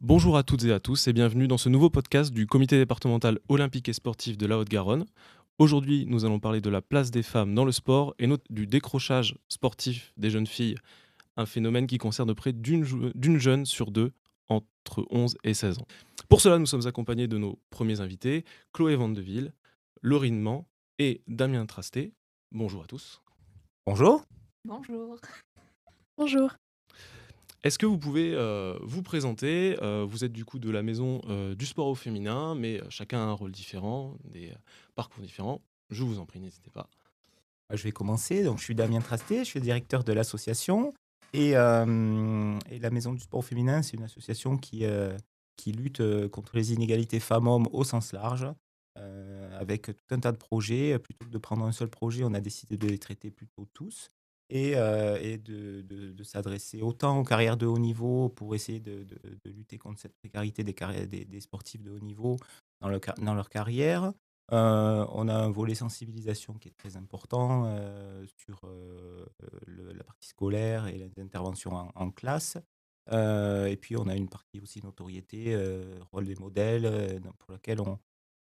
Bonjour à toutes et à tous et bienvenue dans ce nouveau podcast du comité départemental olympique et sportif de la Haute-Garonne. Aujourd'hui, nous allons parler de la place des femmes dans le sport et du décrochage sportif des jeunes filles, un phénomène qui concerne près d'une jeune sur deux entre 11 et 16 ans. Pour cela, nous sommes accompagnés de nos premiers invités, Chloé Vandeville, Laurine Mans et Damien Trasté. Bonjour à tous. Bonjour. Bonjour. Bonjour. Est-ce que vous pouvez vous présenter? Vous êtes du coup de la maison du sport au féminin, mais chacun a un rôle différent, des parcours différents. Je vous en prie, n'hésitez pas. Je vais commencer. Donc, je suis Damien Trasté, je suis le directeur de l'association. Et la Maison du sport au féminin, c'est une association qui lutte contre les inégalités femmes-hommes au sens large, avec tout un tas de projets. Plutôt que de prendre un seul projet, on a décidé de les traiter plutôt tous et de s'adresser autant aux carrières de haut niveau pour essayer de lutter contre cette précarité des sportifs de haut niveau dans leur carrière. On a un volet sensibilisation qui est très important sur la partie scolaire et les interventions en classe. Et puis, on a une partie aussi notoriété, rôle des modèles, pour laquelle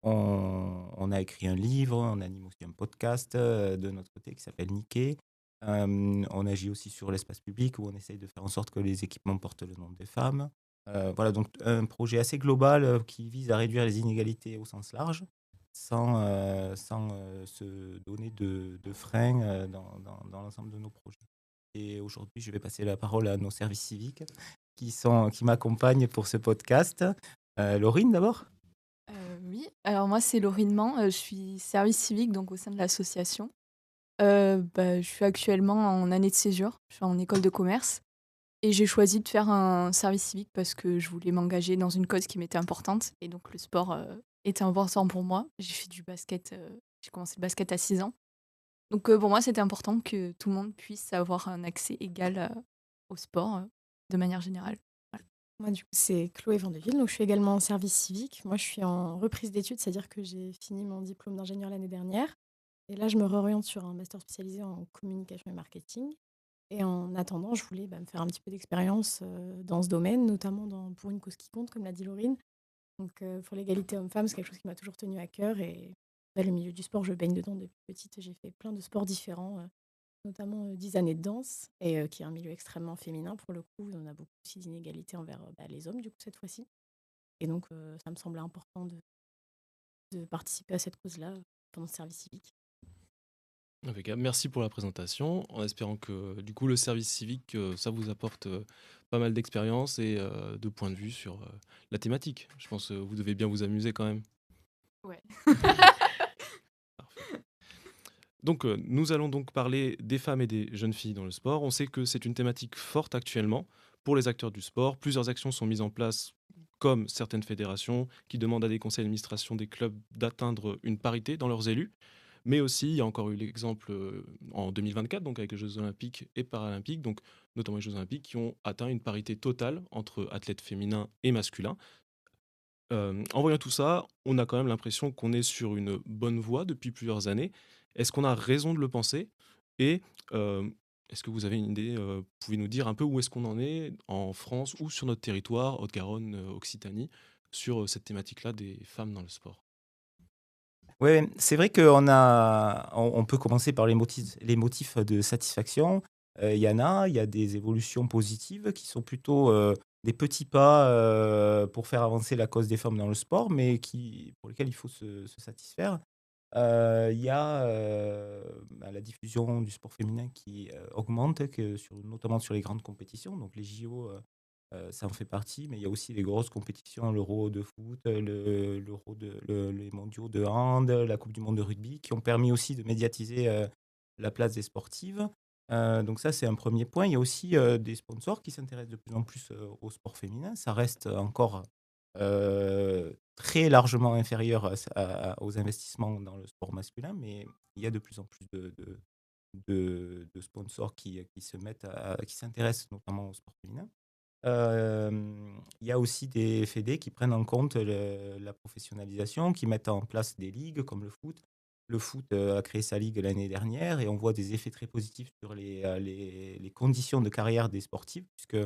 on a écrit un livre, on anime aussi un podcast de notre côté qui s'appelle Nikkei. On agit aussi sur l'espace public où on essaye de faire en sorte que les équipements portent le nom des femmes. Voilà, donc un projet assez global qui vise à réduire les inégalités au sens large sans se donner de freins dans l'ensemble de nos projets. Et aujourd'hui, je vais passer la parole à nos services civiques qui m'accompagnent pour ce podcast. Laurine, d'abord. Oui, alors moi c'est Laurine Mans, je suis service civique donc au sein de l'association. Je suis actuellement en année de césure, je suis en école de commerce et j'ai choisi de faire un service civique parce que je voulais m'engager dans une cause qui m'était importante et donc le sport était important pour moi. J'ai fait du basket, j'ai commencé le basket à 6 ans. Donc pour moi c'était important que tout le monde puisse avoir un accès égal au sport de manière générale. Voilà. Moi, du coup, c'est Chloé Vandeville. Donc, je suis également en service civique. Moi, je suis en reprise d'études, c'est-à-dire que j'ai fini mon diplôme d'ingénieur l'année dernière. Et là, je me réoriente sur un master spécialisé en communication et marketing. Et en attendant, je voulais me faire un petit peu d'expérience dans ce domaine, notamment pour une cause qui compte, comme l'a dit Laurine. Donc, pour l'égalité homme-femme, c'est quelque chose qui m'a toujours tenu à cœur. Et le milieu du sport, je baigne dedans depuis petite. J'ai fait plein de sports différents. Notamment 10 années de danse, et qui est un milieu extrêmement féminin pour le coup. On a beaucoup aussi d'inégalités envers les hommes, du coup, cette fois-ci. Et donc, ça me semblait important de participer à cette cause-là pendant ce service civique. Impeccable. Merci pour la présentation, en espérant que du coup le service civique, ça vous apporte pas mal d'expérience et de points de vue sur la thématique. Je pense que vous devez bien vous amuser quand même. Ouais. Parfait. Donc, nous allons donc parler des femmes et des jeunes filles dans le sport. On sait que c'est une thématique forte actuellement pour les acteurs du sport. Plusieurs actions sont mises en place, comme certaines fédérations qui demandent à des conseils d'administration des clubs d'atteindre une parité dans leurs élus. Mais aussi, il y a encore eu l'exemple en 2024, donc avec les Jeux olympiques et paralympiques, donc notamment les Jeux olympiques, qui ont atteint une parité totale entre athlètes féminins et masculins. En voyant tout ça, on a quand même l'impression qu'on est sur une bonne voie depuis plusieurs années. Est-ce qu'on a raison de le penser? Et est-ce que vous avez une idée, pouvez nous dire un peu où est-ce qu'on en est en France ou sur notre territoire, Haute-Garonne, Occitanie, sur cette thématique-là des femmes dans le sport? Oui, c'est vrai qu'on peut commencer par les motifs de satisfaction. Il y a des évolutions positives qui sont plutôt des petits pas pour faire avancer la cause des femmes dans le sport, mais pour lesquels il faut se satisfaire. Il y a la diffusion du sport féminin qui augmente, notamment sur les grandes compétitions. Donc les JO, ça en fait partie, mais il y a aussi les grosses compétitions, l'Euro de foot, les mondiaux de hand, la Coupe du monde de rugby, qui ont permis aussi de médiatiser la place des sportives. Donc ça, c'est un premier point. Il y a aussi des sponsors qui s'intéressent de plus en plus au sport féminin. Ça reste encore très largement inférieur aux investissements dans le sport masculin, mais il y a de plus en plus de sponsors qui s'intéressent notamment au sport féminin. Il y a aussi des fédés qui prennent en compte la professionnalisation, qui mettent en place des ligues comme le foot. Le foot a créé sa ligue l'année dernière et on voit des effets très positifs sur les conditions de carrière des sportifs, puisque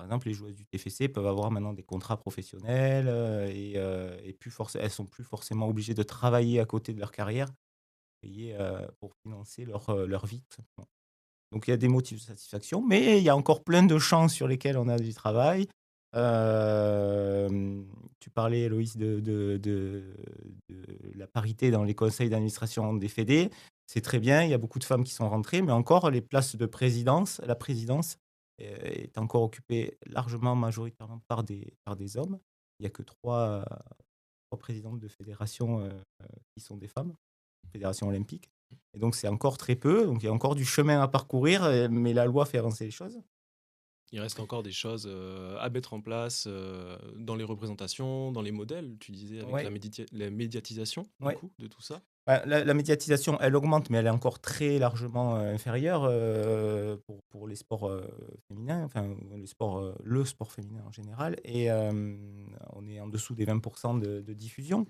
par exemple, les joueuses du TFC peuvent avoir maintenant des contrats professionnels et elles sont plus forcément obligées de travailler à côté de leur carrière pour financer leur vie, tout simplement. Donc il y a des motifs de satisfaction, mais il y a encore plein de champs sur lesquels on a du travail. Tu parlais, Héloïse, de la parité dans les conseils d'administration des fédés. C'est très bien, il y a beaucoup de femmes qui sont rentrées, mais encore les places de présidence, la présidence est encore occupée largement, majoritairement par des hommes. Il n'y a que trois présidentes de fédérations qui sont des femmes, fédération olympique. Et donc c'est encore très peu, donc il y a encore du chemin à parcourir, mais la loi fait avancer les choses. Il reste encore des choses à mettre en place dans les représentations, dans les modèles, tu disais, avec Ouais, la médiatisation, du ouais. coup, de tout ça. Bah, la médiatisation, elle augmente, mais elle est encore très largement inférieure pour les sports féminins, enfin le sport féminin en général, et on est en dessous des 20% de diffusion.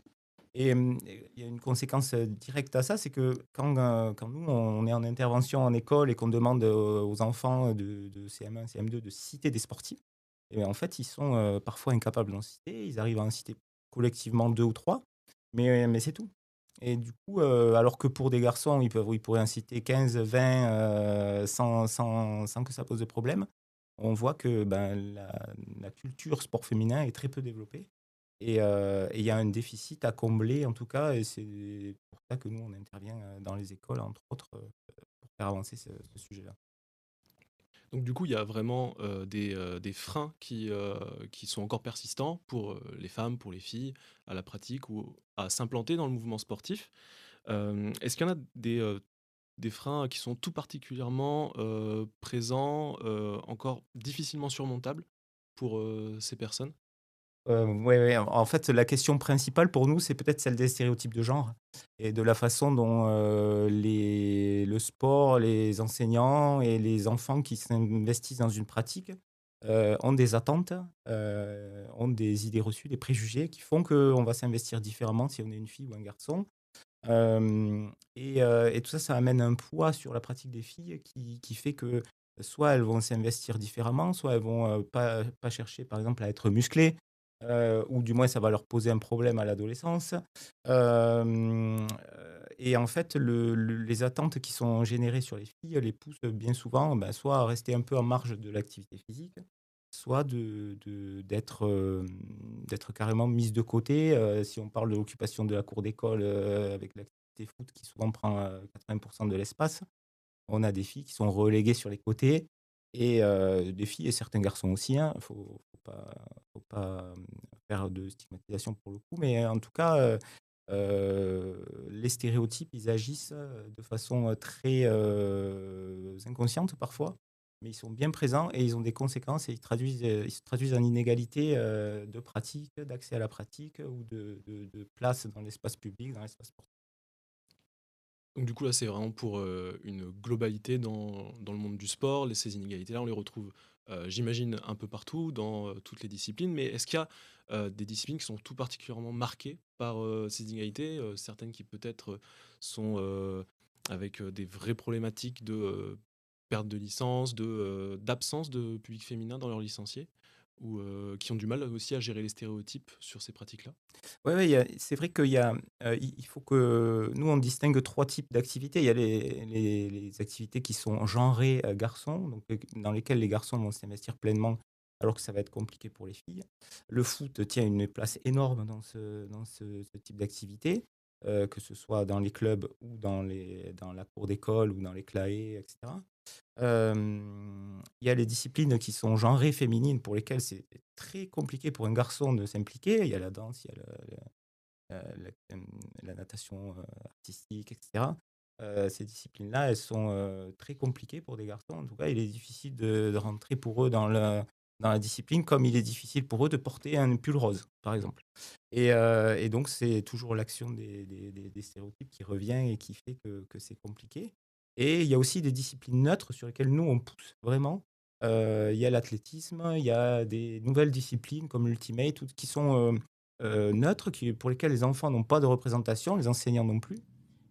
Et il y a une conséquence directe à ça, c'est que quand nous, on est en intervention en école et qu'on demande aux enfants de CM1, CM2 de citer des sportifs, et bien, en fait, ils sont parfois incapables d'en citer. Ils arrivent à en citer collectivement 2 ou 3, mais c'est tout. Et du coup, alors que pour des garçons, ils pourraient en citer 15, 20 sans que ça pose de problème, on voit que ben, la culture sport féminin est très peu développée. Et il y a un déficit à combler, en tout cas, et c'est pour ça que nous, on intervient dans les écoles, entre autres, pour faire avancer ce sujet-là. Donc du coup, il y a vraiment des freins qui sont encore persistants pour les femmes, pour les filles, à la pratique ou à s'implanter dans le mouvement sportif. Est-ce qu'il y en a des freins qui sont tout particulièrement présents, encore difficilement surmontables pour ces personnes? Ouais, ouais, en fait, la question principale pour nous, c'est peut-être celle des stéréotypes de genre et de la façon dont, le sport, les enseignants et les enfants qui s'investissent dans une pratique, ont des attentes, ont des idées reçues, des préjugés qui font qu'on va s'investir différemment si on est une fille ou un garçon. Et tout ça, ça amène un poids sur la pratique des filles qui fait que soit elles vont s'investir différemment, soit elles vont, pas chercher, par exemple, à être musclées, ou du moins ça va leur poser un problème à l'adolescence. Et en fait, les attentes qui sont générées sur les filles les poussent bien souvent, bah, soit à rester un peu en marge de l'activité physique, soit d'être carrément mise de côté. Si on parle de l'occupation de la cour d'école, avec l'activité foot qui souvent prend, 80 de l'espace, on a des filles qui sont reléguées sur les côtés et des filles et certains garçons aussi, hein. Faut pas, faire de stigmatisation pour le coup, mais en tout cas, les stéréotypes, ils agissent, de façon, très, inconsciente parfois, mais ils sont bien présents et ils ont des conséquences et ils se traduisent en inégalité, de pratique, d'accès à la pratique ou de place dans l'espace public, dans l'espace sportif. Donc du coup, là, c'est vraiment pour une globalité dans le monde du sport. Ces inégalités-là, on les retrouve, j'imagine, un peu partout, dans toutes les disciplines. Mais est-ce qu'il y a des disciplines qui sont tout particulièrement marquées par ces inégalités, certaines qui peut-être sont avec des vraies problématiques de perte de licence, d'absence de public féminin dans leurs licenciés, ou qui ont du mal aussi à gérer les stéréotypes sur ces pratiques-là? Ouais, ouais, c'est vrai qu'il y a, il faut que nous, on distingue 3 types d'activités. Il y a les activités qui sont genrées, garçons, donc dans lesquelles les garçons vont s'investir pleinement, alors que ça va être compliqué pour les filles. Le foot tient une place énorme dans ce type d'activité, que ce soit dans les clubs ou dans la cour d'école ou dans les claés et cetera. Il y a les disciplines qui sont genrées féminines pour lesquelles c'est très compliqué pour un garçon de s'impliquer. Il y a la danse, il y a la natation, artistique et cetera. Ces disciplines-là, elles sont, très compliquées pour des garçons. En tout cas, il est difficile de rentrer pour eux dans la discipline, comme il est difficile pour eux de porter un pull rose, par exemple. Et donc c'est toujours l'action des stéréotypes qui revient et qui fait que c'est compliqué. Et il y a aussi des disciplines neutres sur lesquelles nous, on pousse vraiment. Il y a l'athlétisme, il y a des nouvelles disciplines comme l'ultimate ou qui sont, neutres, pour lesquelles les enfants n'ont pas de représentation, les enseignants non plus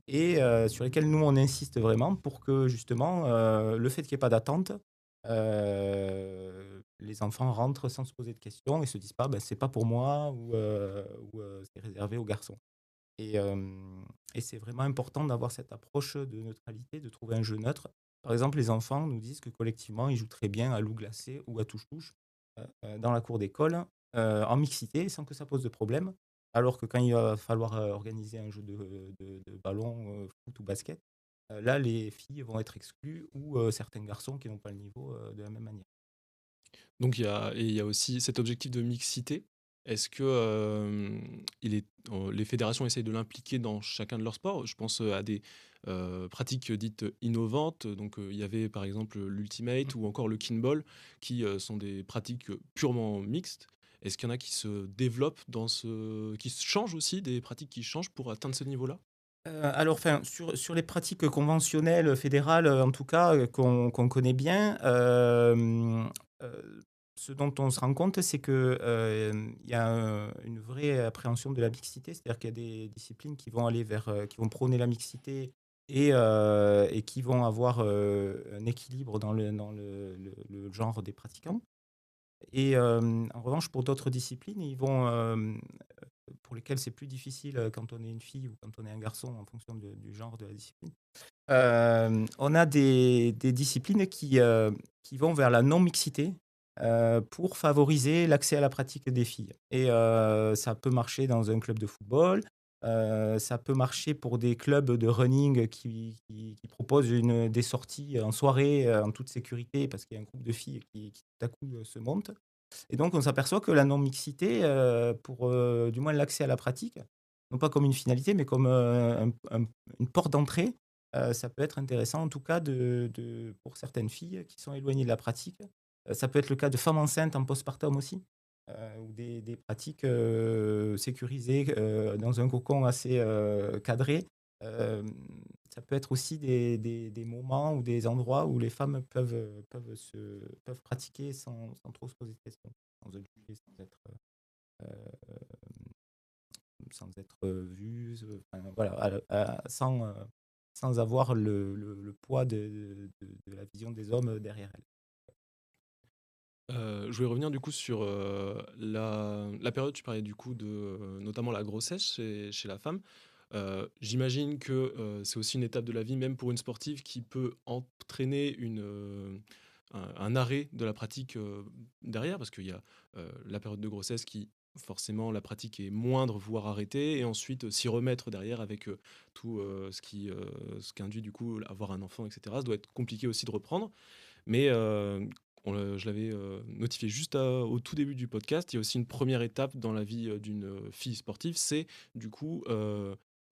et sur lesquelles nous, on insiste vraiment pour que justement, le fait qu'il y ait pas d'attente, les enfants rentrent sans se poser de questions et se disent pas: «C'est pas pour moi» ou «C'est réservé aux garçons». Et c'est vraiment important d'avoir cette approche de neutralité, de trouver un jeu neutre. Par exemple, les enfants nous disent que collectivement, ils jouent très bien à loup glacé ou à touche-touche, dans la cour d'école, en mixité, sans que ça pose de problème. Alors que quand il va falloir, organiser un jeu de ballon, foot ou basket, là, les filles vont être exclues ou certains garçons qui n'ont pas le niveau, de la même manière. Donc il y a aussi cet objectif de mixité. Est-ce que, les fédérations essayent de l'impliquer dans chacun de leurs sports? Je pense, à des, pratiques dites innovantes, donc, il y avait par exemple, l'ultimate ou encore le kinball qui, sont des pratiques, purement mixtes. Est-ce qu'il y en a qui se développent qui se changent aussi, des pratiques qui changent pour atteindre ce niveau-là? Alors, enfin, sur les pratiques conventionnelles, fédérales, en tout cas, qu'on connaît bien, ce dont on se rend compte, c'est que, il y a une vraie appréhension de la mixité. C'est-à-dire qu'il y a des disciplines qui vont aller vers, qui vont prôner la mixité et qui vont avoir, un équilibre dans le genre des pratiquants. Et en revanche, pour d'autres disciplines, pour lesquelles c'est plus difficile, quand on est une fille ou quand on est un garçon en fonction du genre de la discipline. On a des disciplines qui vont vers la non-mixité, pour favoriser l'accès à la pratique des filles. Et ça peut marcher dans un club de football, ça peut marcher pour des clubs de running qui proposent des sorties en soirée, en toute sécurité parce qu'il y a un groupe de filles qui tout à coup, se monte. Et donc on s'aperçoit que la non-mixité, pour, du moins l'accès à la pratique, non pas comme une finalité, mais comme, une porte d'entrée, ça peut être intéressant en tout cas pour certaines filles qui sont éloignées de la pratique. Ça peut être le cas de femmes enceintes en postpartum aussi, ou des pratiques, sécurisées, dans un cocon assez, cadré. Hem, Ça peut être aussi des moments ou des endroits où les femmes peuvent pratiquer sans trop se poser de questions, sans être jugées, sans être vues, enfin voilà, sans avoir le poids de la vision des hommes derrière elles. Je voulais revenir du coup sur, la période, tu parlais du coup de, notamment la grossesse chez la femme. J'imagine que, c'est aussi une étape de la vie, même pour une sportive, qui peut entraîner un arrêt de la pratique, derrière. Parce qu'il y a, la période de grossesse qui forcément la pratique est moindre, voire arrêtée et ensuite, s'y remettre derrière avec, tout, ce qu'induit du coup avoir un enfant et cetera. Ça doit être compliqué aussi de reprendre. Mais je l'avais notifié juste au tout début du podcast. Il y a aussi une première étape dans la vie d'une fille sportive, c'est du coup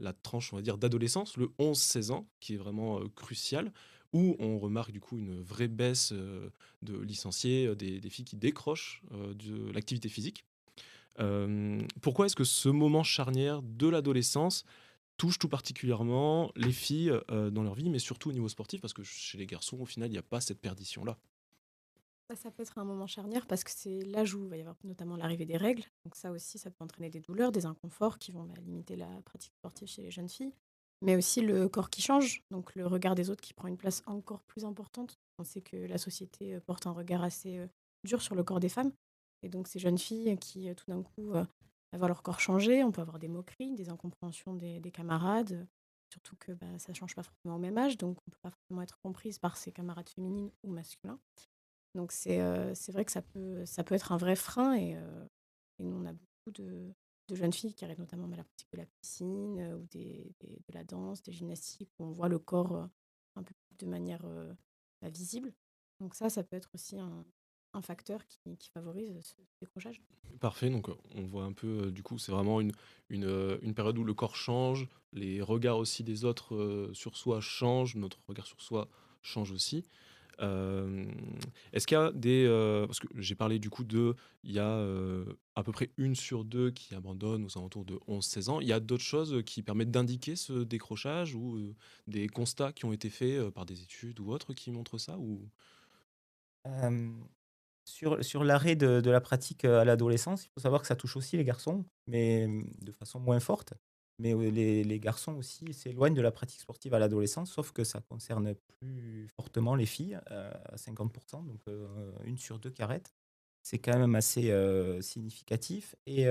la tranche, on va dire, d'adolescence, le 11-16 ans, qui est vraiment crucial, où on remarque du coup une vraie baisse de licenciés, des filles qui décrochent de l'activité physique. Pourquoi est-ce que ce moment charnière de l'adolescence touche tout particulièrement les filles dans leur vie, mais surtout au niveau sportif, parce que chez les garçons, au final, il n'y a pas cette perdition-là. Ça peut être un moment charnière parce que c'est l'âge où il va y avoir notamment l'arrivée des règles. Donc ça aussi, ça peut entraîner des douleurs, des inconforts qui vont limiter la pratique sportive chez les jeunes filles. Mais aussi le corps qui change, donc le regard des autres qui prend une place encore plus importante. On sait que la société porte un regard assez dur sur le corps des femmes. Et donc ces jeunes filles qui tout d'un coup voient leur corps changer, on peut avoir des moqueries, des incompréhensions des camarades. Surtout que ça ne change pas forcément au même âge, donc on ne peut pas forcément être comprise par ses camarades féminines ou masculins. Donc c'est vrai que ça peut être un vrai frein et nous, on a beaucoup de jeunes filles qui arrêtent notamment la pratique de la piscine, ou de la danse, des gymnastiques où on voit le corps, un peu de manière, visible. Donc ça peut être aussi un facteur qui favorise ce décrochage. Parfait, donc on voit un peu, du coup, c'est vraiment une période où le corps change, les regards aussi des autres sur soi changent, notre regard sur soi change aussi. Hem, Est-ce qu'il y a parce que j'ai parlé du coup il y a, à peu près 1 sur 2 qui abandonne aux alentours de 11-16 ans. Il y a d'autres choses qui permettent d'indiquer ce décrochage ou, des constats qui ont été faits, par des études ou autres qui montrent ça ou? Hem, sur l'arrêt de la pratique, à l'adolescence, il faut savoir que ça touche aussi les garçons, mais de façon moins forte. Mais les garçons aussi s'éloignent de la pratique sportive à l'adolescence, sauf que ça concerne plus fortement les filles, à 50, donc 1 sur 2 qui arrêtent. c'est quand même assez significatif. Et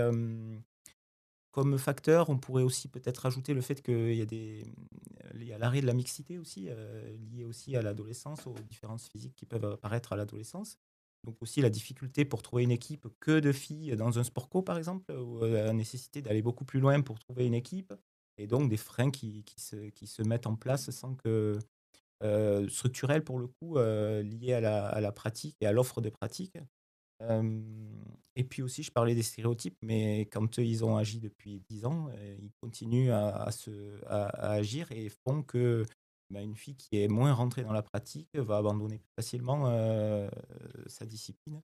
comme facteur, on pourrait aussi peut-être ajouter le fait qu'il y a il y a l'arrêt de la mixité aussi, lié aussi à l'adolescence, aux différences physiques qui peuvent apparaître à l'adolescence. Donc aussi la difficulté pour trouver une équipe que de filles dans un sport co, par exemple, ou la nécessité d'aller beaucoup plus loin pour trouver une équipe. Et donc des freins qui se mettent en place sans que structurels pour le coup, liés à la pratique et à l'offre de pratique. Et puis aussi, je parlais des stéréotypes, mais quand ils ont agi depuis 10 ans, ils continuent à agir et font que, bah, une fille qui est moins rentrée dans la pratique va abandonner plus facilement, sa discipline,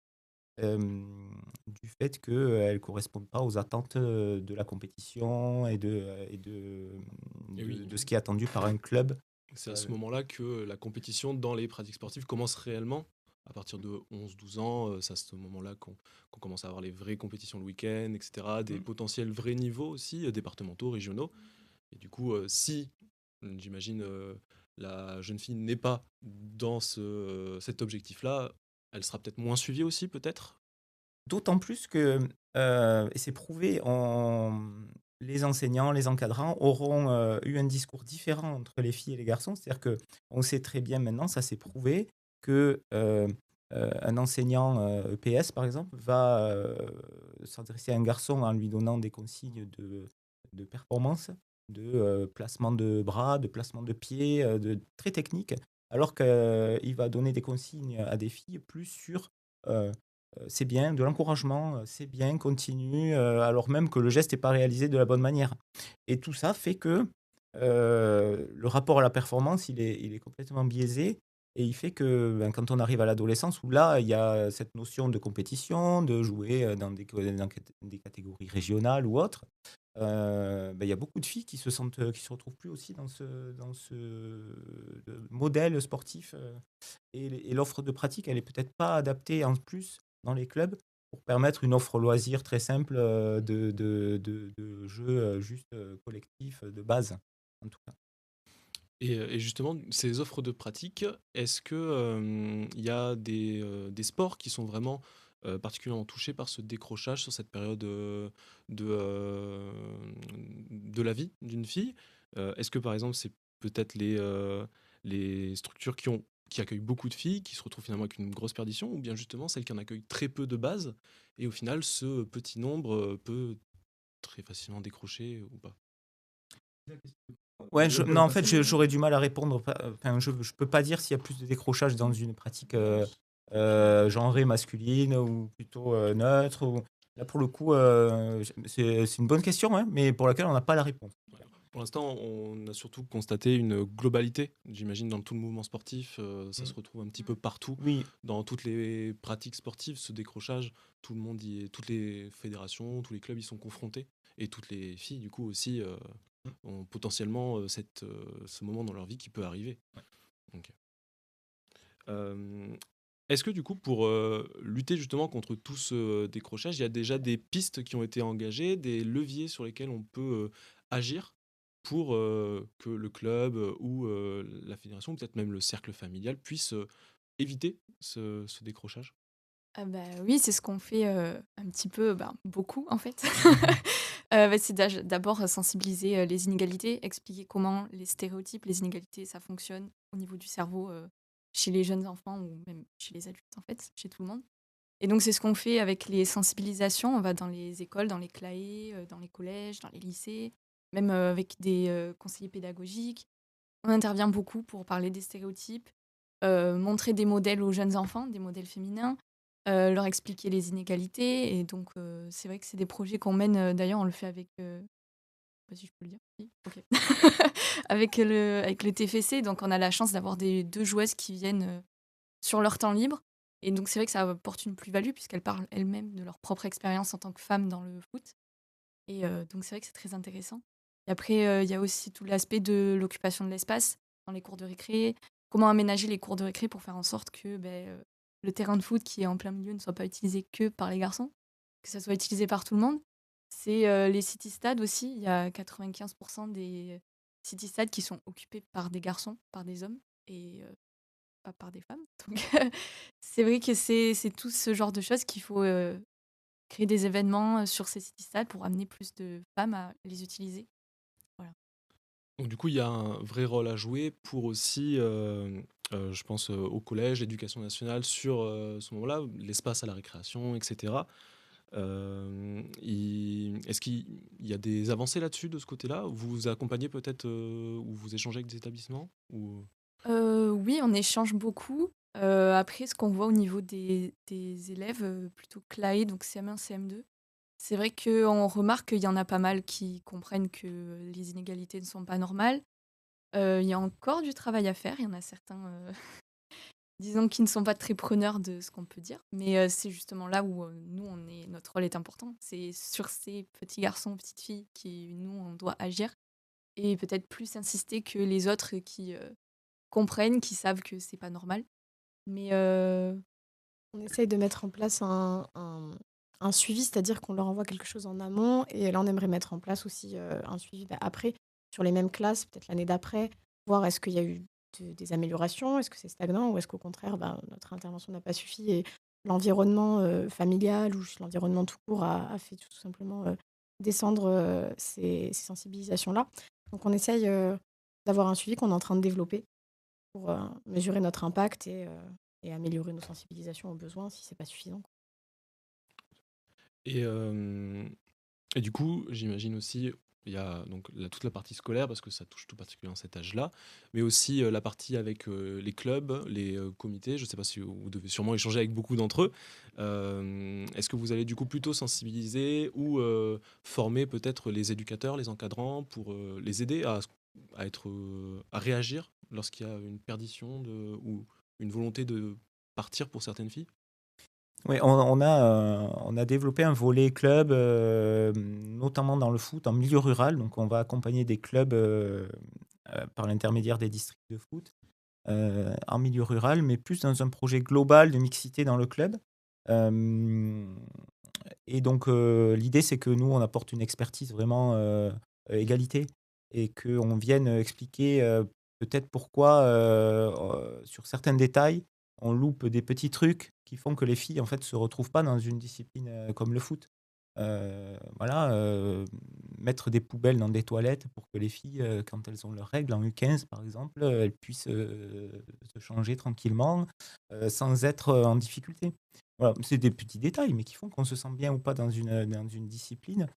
du fait qu'elle ne corresponde pas aux attentes, de la compétition Et oui, de ce qui est attendu par un club. c'est à ce Heu, moment-là que la compétition dans les pratiques sportives commence réellement. À partir de 11-12 ans, c'est à ce moment-là qu'on commence à avoir les vraies compétitions le week-end, etc. Des mmh. potentiels vrais niveaux aussi, départementaux, régionaux. Et du coup, si, j'imagine, la jeune fille n'est pas dans cet objectif-là, elle sera peut-être moins suivie aussi, peut-être? D'autant plus que, et c'est prouvé, les enseignants, les encadrants auront, eu un discours différent entre les filles et les garçons. C'est-à-dire qu'on sait très bien maintenant, ça c'est prouvé, que, un enseignant, EPS par exemple va, s'adresser à un garçon en lui donnant des consignes de performance, placement de bras, de placement de pieds, de très technique. Alors qu'il va donner des consignes à des filles plus sur, c'est bien, de l'encouragement, c'est bien, continue, alors même que le geste n'est pas réalisé de la bonne manière. Et tout ça fait que, le rapport à la performance, il est complètement biaisé et il fait que, ben, quand on arrive à l'adolescence où là, il y a cette notion de compétition, de jouer, dans des catégories régionales ou autres, il y a beaucoup de filles qui se retrouvent plus aussi modèle sportif, et l'offre de pratique, elle est peut-être pas adaptée en plus dans les clubs pour permettre une offre loisir très simple, de jeux, juste, collectifs, de base, en tout cas. Et justement, ces offres de pratique, est-ce que, il y a des sports qui sont vraiment, particulièrement touchés par ce décrochage sur cette période, de, de la vie d'une fille? Est-ce que, par exemple, c'est peut-être les structures qui accueillent beaucoup de filles, qui se retrouvent finalement avec une grosse perdition? Ou bien justement celles qui en accueillent très peu de base et au final ce petit nombre, peut très facilement décrocher ou pas? Ouais, non, en fait, j'aurais du mal à répondre, enfin, je peux pas dire s'il y a plus de décrochage dans une pratique, genrée masculine ou plutôt, neutre ou là, pour le coup, c'est une bonne question, hein, mais pour laquelle on n'a pas la réponse. Ouais. Pour l'instant, on a surtout constaté une globalité, j'imagine, dans tout le mouvement sportif. Ça se Mmh. retrouve un petit peu partout, Oui. dans toutes les pratiques sportives, ce décrochage. Tout le monde toutes les fédérations, tous les clubs y sont confrontés. Et toutes les filles, du coup, aussi, Mmh. ont potentiellement ce moment dans leur vie qui peut arriver. Ouais. Ok. Euh, Est-ce que, du coup, pour lutter justement contre tout ce décrochage, il y a déjà des pistes qui ont été engagées, des leviers sur lesquels on peut agir pour que le club ou la fédération, peut-être même le cercle familial, puisse éviter ce décrochage? Ah bah, oui, c'est ce qu'on fait, un petit peu, ben, beaucoup en fait. C'est d'abord sensibiliser, les inégalités, expliquer comment les stéréotypes, les inégalités, ça fonctionne au niveau du cerveau, chez les jeunes enfants ou même chez les adultes en fait, chez tout le monde. Et donc c'est ce qu'on fait avec les sensibilisations. On va dans les écoles, dans les CLAE, dans les collèges, dans les lycées, même, avec des, conseillers pédagogiques. On intervient beaucoup pour parler des stéréotypes, montrer des modèles aux jeunes enfants, des modèles féminins, leur expliquer les inégalités et donc c'est vrai que c'est des projets qu'on mène, d'ailleurs on le fait avec, je sais pas si je peux le dire? Si? OK. Avec le TFC, donc on a la chance d'avoir des 2 joueuses qui viennent, sur leur temps libre et donc c'est vrai que ça apporte une plus-value puisqu'elles parlent elles-mêmes de leur propre expérience en tant que femmes dans le foot et donc c'est vrai que c'est très intéressant et après, il y a aussi tout l'aspect de l'occupation de l'espace dans les cours de récré. Comment aménager les cours de récré pour faire en sorte que, le terrain de foot qui est en plein milieu ne soit pas utilisé que par les garçons, que ça soit utilisé par tout le monde. C'est, les city stades aussi, il y a 95 des city stades qui sont occupés par des garçons, par des hommes et pas par des femmes. Donc, c'est vrai que c'est tout ce genre de choses qu'il faut créer des événements sur ces city-stades pour amener plus de femmes à les utiliser. Voilà. Donc du coup, il y a un vrai rôle à jouer pour aussi, je pense, au collège, l'éducation nationale sur, ce moment-là, l'espace à la récréation et cetera. Il est-ce qu'il y a des avancées là-dessus, de ce côté-là? Vous vous accompagnez peut-être, ou vous échangez avec des établissements? Ou Oui, on échange beaucoup. Après, ce qu'on voit au niveau des élèves, plutôt CLAE, donc CM1, CM2, c'est vrai qu'on remarque qu'il y en a pas mal qui comprennent que les inégalités ne sont pas normales. Il y a encore du travail à faire. Il y en a certains, disons, qui ne sont pas très preneurs de ce qu'on peut dire. Mais c'est justement là où nous, notre rôle est important. C'est sur ces petits garçons, petites filles qui, nous, on doit agir et peut-être plus insister que les autres qui comprennent, qui savent que c'est pas normal. Mais On essaye de mettre en place un suivi, c'est-à-dire qu'on leur envoie quelque chose en amont et là, on aimerait mettre en place aussi, un suivi, après sur les mêmes classes, peut-être l'année d'après, voir est-ce qu'il y a eu des améliorations? Est-ce que c'est stagnant? Ou est-ce qu'au contraire, notre intervention n'a pas suffi et l'environnement, familial ou juste l'environnement tout court a fait tout simplement, descendre, ces sensibilisations-là. Donc on essaye, d'avoir un suivi qu'on est en train de développer pour, mesurer notre impact et améliorer nos sensibilisations aux besoins si c'est pas suffisant. et hem et du coup, j'imagine aussi, il y a donc toute la partie scolaire parce que ça touche tout particulièrement cet âge-là, mais aussi, la partie avec, les clubs, les, comités. Je ne sais pas si vous devez sûrement échanger avec beaucoup d'entre eux. Est-ce que vous allez du coup plutôt sensibiliser ou, former peut-être les éducateurs, les encadrants pour, les aider à être, à réagir lorsqu'il y a une perdition ou une volonté de partir pour certaines filles? Oui, on a développé un volet club, notamment dans le foot en milieu rural. Donc on va accompagner des clubs, par l'intermédiaire des districts de foot, en milieu rural, mais plus dans un projet global de mixité dans le club. Hem Et donc, l'idée, c'est que nous, on apporte une expertise vraiment, égalité et qu'on vienne, expliquer, peut-être pourquoi, sur certains détails, on loupe des petits trucs qui font que les filles, en fait, se retrouvent pas dans une discipline, comme le foot. Voilà, mettre des poubelles dans des toilettes pour que les filles, quand elles ont leurs règles en U15 par exemple, elles puissent, se changer tranquillement, sans être, en difficulté. Voilà, c'est des petits détails, mais qui font qu'on se sent bien ou pas dans une discipline.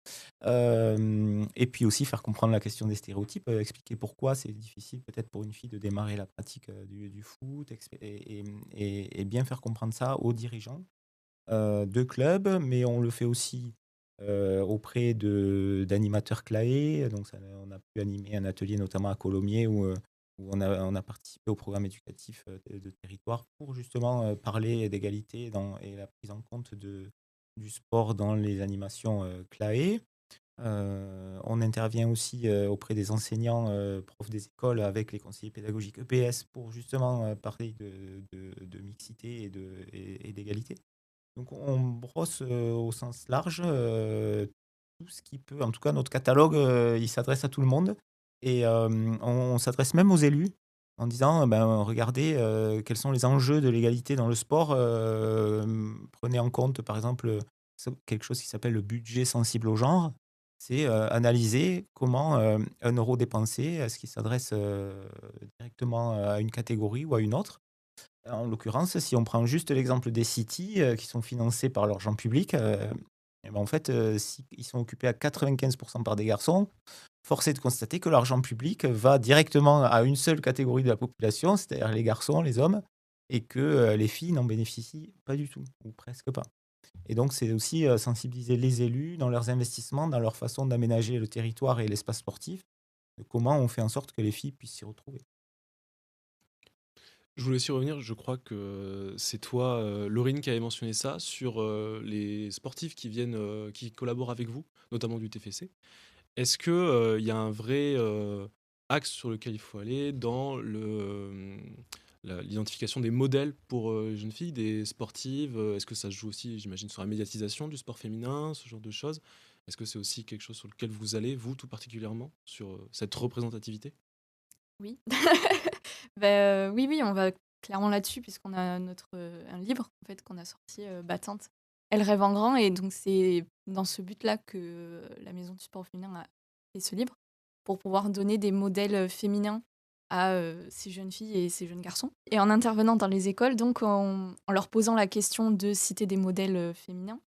Et puis aussi faire comprendre la question des stéréotypes, expliquer pourquoi c'est difficile peut-être pour une fille de démarrer la pratique, du foot et bien faire comprendre ça aux dirigeants, de clubs, mais on le fait aussi, auprès d'animateurs CLAE. Donc ça, on a pu animer un atelier notamment à Colomiers où on a participé au programme éducatif, de territoire pour justement, parler d'égalité et la prise en compte du sport dans les animations, CLAE. On intervient aussi, auprès des enseignants, profs des écoles avec les conseillers pédagogiques EPS pour justement, parler de mixité et d'égalité. Donc on brosse, au sens large, tout ce qui peut en tout cas notre catalogue, il s'adresse à tout le monde et on s'adresse même aux élus en disant: «Ben, regardez, quels sont les enjeux de l'égalité dans le sport, prenez en compte par exemple, quelque chose qui s'appelle le budget sensible au genre». C'est, analyser comment, 1 € dépensé, est-ce qu'il s'adresse, directement à une catégorie ou à une autre? En l'occurrence, si on prend juste l'exemple des cities, qui sont financés par l'argent public, et ben, en fait, si ils sont occupés à 95 par des garçons, force est de constater que l'argent public va directement à une seule catégorie de la population, c'est-à-dire les garçons, les hommes et que, les filles n'en bénéficient pas du tout ou presque pas. Et donc c'est aussi, sensibiliser les élus dans leurs investissements, dans leur façon d'aménager le territoire et l'espace sportif, de comment on fait en sorte que les filles puissent s'y retrouver. Je voulais aussi revenir, je crois que c'est toi, Laurine, qui avait mentionné ça sur, les sportifs qui viennent, qui collaborent avec vous, notamment du TFC. Est-ce que, il y a un vrai, axe sur lequel il faut aller dans l'identification des modèles pour, les jeunes filles, des sportives? Est-ce que ça se joue aussi, j'imagine, sur la médiatisation du sport féminin, ce genre de choses? Est-ce que c'est aussi quelque chose sur lequel vous allez, vous, tout particulièrement, sur, cette représentativité? oui. Oui, oui, on va clairement là-dessus, puisqu'on a un livre en fait, qu'on a sorti, Battante. Elle rêve en grand et donc c'est dans ce but-là que la Maison du sport au féminin a fait ce livre, pour pouvoir donner des modèles, féminins à, ces jeunes filles et ces jeunes garçons. Et en intervenant dans les écoles, donc en leur posant la question de citer des modèles, féminins,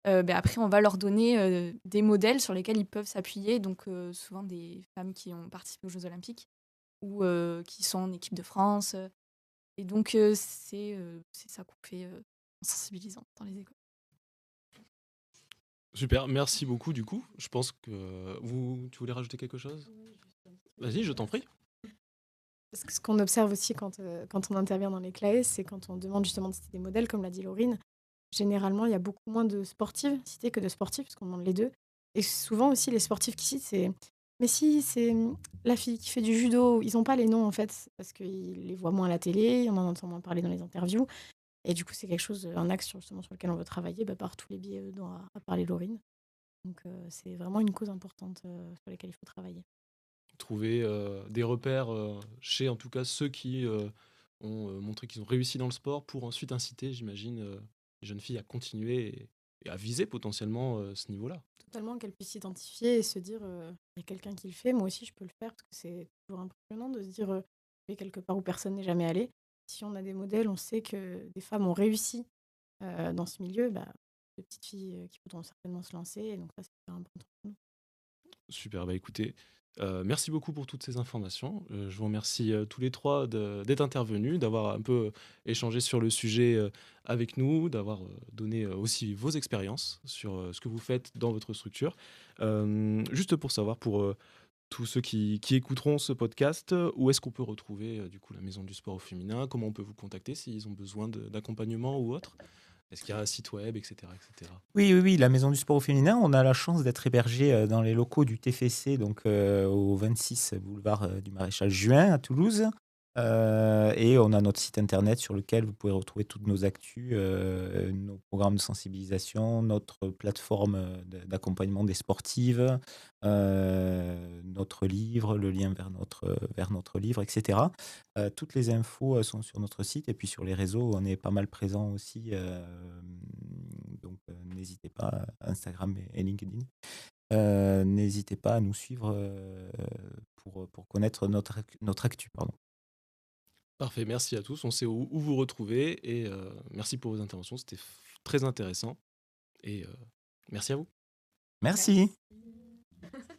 après on va leur donner, des modèles sur lesquels ils peuvent s'appuyer, donc souvent des femmes qui ont participé aux jeux olympiques ou qui sont en équipe de France, et donc c'est ça qu'on fait, en sensibilisant dans les écoles. Super, merci beaucoup du coup. Je pense que tu voulais rajouter quelque chose? Vas-y, je t'en prie. Parce que ce qu'on observe aussi quand on intervient dans les CLAES, c'est quand on demande justement de citer des modèles, comme l'a dit Laurine, généralement, il y a beaucoup moins de sportives citées que de sportifs, parce qu'on demande les 2. Et souvent aussi, les sportifs qui citent, c'est mais si, c'est la fille qui fait du judo. Ils n'ont pas les noms, en fait, parce qu'ils les voient moins à la télé, on en entend moins parler dans les interviews. Et du coup, c'est quelque chose, un axe justement sur lequel on veut travailler, par tous les biais dont a parlé Laurine. Donc, c'est vraiment une cause importante sur laquelle il faut travailler. Trouver des repères chez en tout cas ceux qui ont montré qu'ils ont réussi dans le sport pour ensuite inciter, j'imagine, les jeunes filles à continuer et à viser potentiellement ce niveau-là. Totalement, qu'elle puisse s'identifier et se dire, il y a quelqu'un qui le fait, moi aussi je peux le faire, parce que c'est toujours impressionnant de se dire, je vais quelque part où personne n'est jamais allé. Si on a des modèles, on sait que des femmes ont réussi dans ce milieu, des petites filles qui pourront certainement se lancer, et donc ça c'est super important pour nous. Super, bah écoutez, merci beaucoup pour toutes ces informations. Je vous remercie tous les trois d'être intervenus, d'avoir un peu échangé sur le sujet avec nous, d'avoir donné aussi vos expériences sur ce que vous faites dans votre structure. Juste pour savoir, pour tous ceux qui écouteront ce podcast, où est-ce qu'on peut retrouver du coup la Maison du sport au féminin? Comment on peut vous contacter s'ils ont besoin d'accompagnement ou autre? Est-ce qu'il y a un site web, etc., etc.? Oui, oui, oui, la Maison du sport au féminin, on a la chance d'être hébergé dans les locaux du TFC, donc au 26 boulevard du Maréchal Juin à Toulouse. Et on a notre site internet sur lequel vous pouvez retrouver toutes nos actus, nos programmes de sensibilisation, notre plateforme d'accompagnement des sportives, notre livre, le lien vers notre livre, etc. Toutes les infos sont sur notre site, et puis sur les réseaux, on est pas mal présent aussi. Donc n'hésitez pas, Instagram et LinkedIn. N'hésitez pas à nous suivre pour connaître notre actu. Pardon. Parfait, merci à tous. On sait où vous retrouver et merci pour vos interventions. C'était très intéressant et merci à vous. Merci. Merci.